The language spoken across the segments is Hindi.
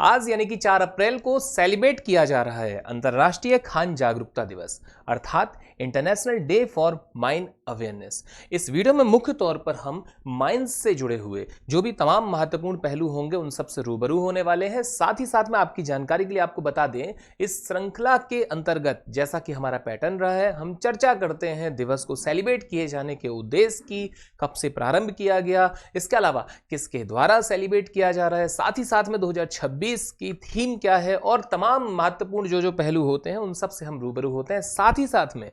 आज यानी कि 4 अप्रैल को सेलिब्रेट किया जा रहा है अंतर्राष्ट्रीय खान जागरूकता दिवस अर्थात international day for mine awareness. इस वीडियो में मुख्य तौर पर हम माइंस से जुड़े हुए जो भी तमाम महत्वपूर्ण पहलू होंगे उन सब से रूबरू होने वाले हैं। साथ ही साथ में आपकी जानकारी के लिए आपको बता दें, इस श्रृंखला के अंतर्गत जैसा कि हमारा पैटर्न रहा है, हम चर्चा करते हैं दिवस को सेलिब्रेट किए जाने के उद्देश्य की, कब से प्रारंभ किया गया, इसके अलावा किसके द्वारा सेलिब्रेट किया जा रहा है, साथ ही साथ में 2026 की थीम क्या है और तमाम महत्वपूर्ण जो पहलू होते हैं उन सब से हम रूबरू होते हैं। साथ ही साथ में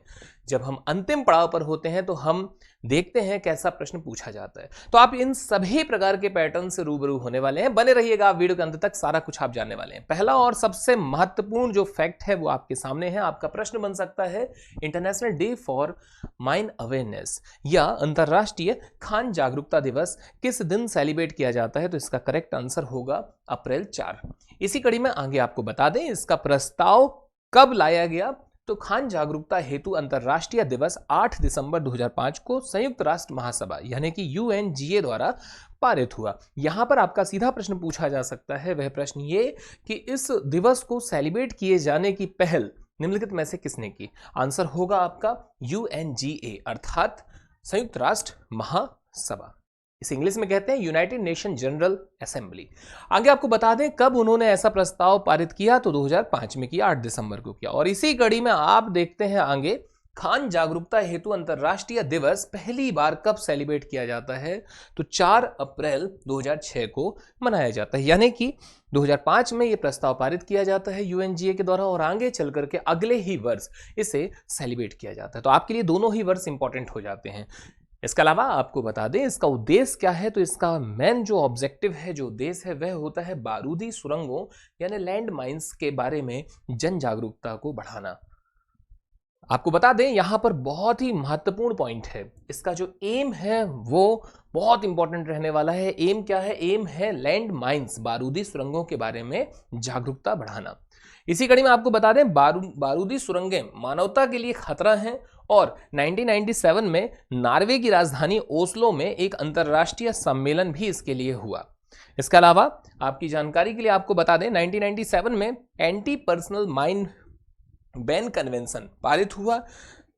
जब हम अंतिम पड़ाव पर होते हैं तो हम देखते हैं कैसा प्रश्न पूछा जाता है। तो आप इन सभी प्रकार के पैटर्न से रूबरू होने वाले हैं। बने रहिएगा आप वीडियो के अंत तक, सारा कुछ आप जानने वाले हैं। पहला और सबसे महत्वपूर्ण जो फैक्ट है वो आपके सामने है। आपका प्रश्न बन सकता है international day for mine awareness या अंतरराष्ट्रीय खान जागरूकता दिवस किस दिन सेलिब्रेट किया जाता है? तो इसका करेक्ट आंसर होगा अप्रैल 4। इसी कड़ी में आगे आपको बता दें इसका प्रस्ताव कब लाया गया। तो खान जागरूकता हेतु अंतर्राष्ट्रीय दिवस 8 दिसंबर 2005 को संयुक्त राष्ट्र महासभा यानी कि UNGA द्वारा पारित हुआ। यहां पर आपका सीधा प्रश्न पूछा जा सकता है, वह प्रश्न ये कि इस दिवस को सेलिब्रेट किए जाने की पहल निम्नलिखित में से किसने की? आंसर होगा आपका UNGA अर्थात संयुक्त राष्ट्र महासभा। इस इंग्लिश में कहते हैं यूनाइटेड नेशन जनरल असेंबली। आगे आपको बता दें कब उन्होंने ऐसा प्रस्ताव पारित किया, तो 2005 में किया, 8 दिसंबर को किया। और इसी कड़ी में आप देखते हैं आगे खान जागरूकता हेतु अंतरराष्ट्रीय दिवस पहली बार कब सेलिब्रेट किया जाता है? तो 4 अप्रैल 2006 को मनाया जाता है, यानी कि 2005 में यह प्रस्ताव पारित किया जाता है UNGA के द्वारा और आगे चल करके अगले ही वर्ष इसे सेलिब्रेट किया जाता है। तो आपके लिए दोनों ही वर्ष इंपॉर्टेंट हो जाते हैं। इसके अलावा आपको बता दें इसका उद्देश्य क्या है। तो इसका मेन जो ऑब्जेक्टिव है, जो उद्देश्य है, वह होता है बारूदी सुरंगों यानी लैंड माइंस के बारे में जन जागरूकता को बढ़ाना। आपको बता दें यहां पर बहुत ही महत्वपूर्ण पॉइंट है, इसका जो एम है वो बहुत इंपॉर्टेंट रहने वाला है। एम क्या है? एम है लैंड माइंस, बारूदी सुरंगों के बारे में जागरूकता बढ़ाना। इसी कड़ी में आपको बता दें बारूदी सुरंगें मानवता के लिए खतरा हैं और 1997 में नॉर्वे की राजधानी ओस्लो में एक अंतर्राष्ट्रीय सम्मेलन भी इसके लिए हुआ। इसके अलावा आपकी जानकारी के लिए आपको बता दें 1997 में anti personal mine ban convention पारित हुआ,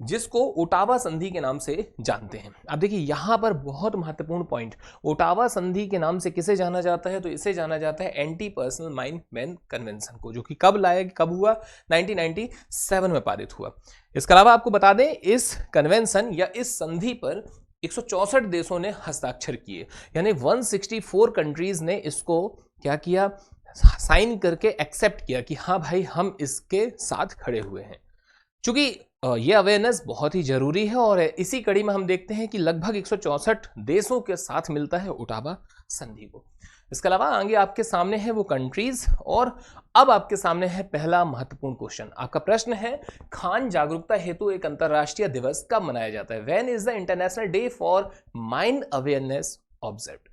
जिसको ओटावा संधि के नाम से जानते हैं। अब देखिए यहां पर बहुत महत्वपूर्ण पॉइंट, ओटावा संधि के नाम से किसे जाना जाता है? तो इसे जाना जाता है anti personal mine ban convention को, जो कि कब हुआ? 1997 में पारित हुआ। इसके अलावा आपको बता दें इस कन्वेंशन या इस संधि पर 164 देशों ने हस्ताक्षर किए, यानी 164 कंट्रीज ने इसको क्या किया? साइन करके एक्सेप्ट किया कि हाँ भाई हम इसके साथ खड़े हुए हैं। चूंकि ये अवेयरनेस बहुत ही जरूरी है और इसी कड़ी में हम देखते हैं कि लगभग 164 देशों के साथ मिलता है ओटावा संधि को। इसके अलावा आगे आपके सामने है वो कंट्रीज और अब आपके सामने है पहला महत्वपूर्ण क्वेश्चन। आपका प्रश्न है खान जागरूकता हेतु एक अंतरराष्ट्रीय दिवस कब मनाया जाता है? When is the international day for mine awareness observed?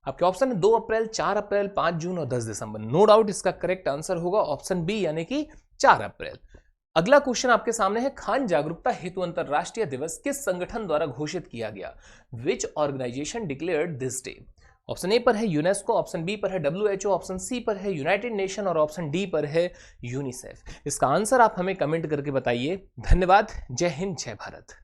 आपके ऑप्शन है 2 अप्रैल, 4 अप्रैल, 5 जून और 10 दिसंबर। नो डाउट इसका करेक्ट आंसर होगा ऑप्शन बी यानी कि 4 अप्रैल। अगला क्वेश्चन आपके सामने है खान जागरूकता हेतु अंतरराष्ट्रीय दिवस किस संगठन द्वारा घोषित किया गया? Which organization declared this day? Option A पर है यूनेस्को, ऑप्शन बी पर है WHO, ऑप्शन सी पर है यूनाइटेड नेशन और ऑप्शन डी पर है यूनिसेफ। इसका आंसर आप हमें कमेंट करके बताइए। धन्यवाद। जय हिंद, जय भारत।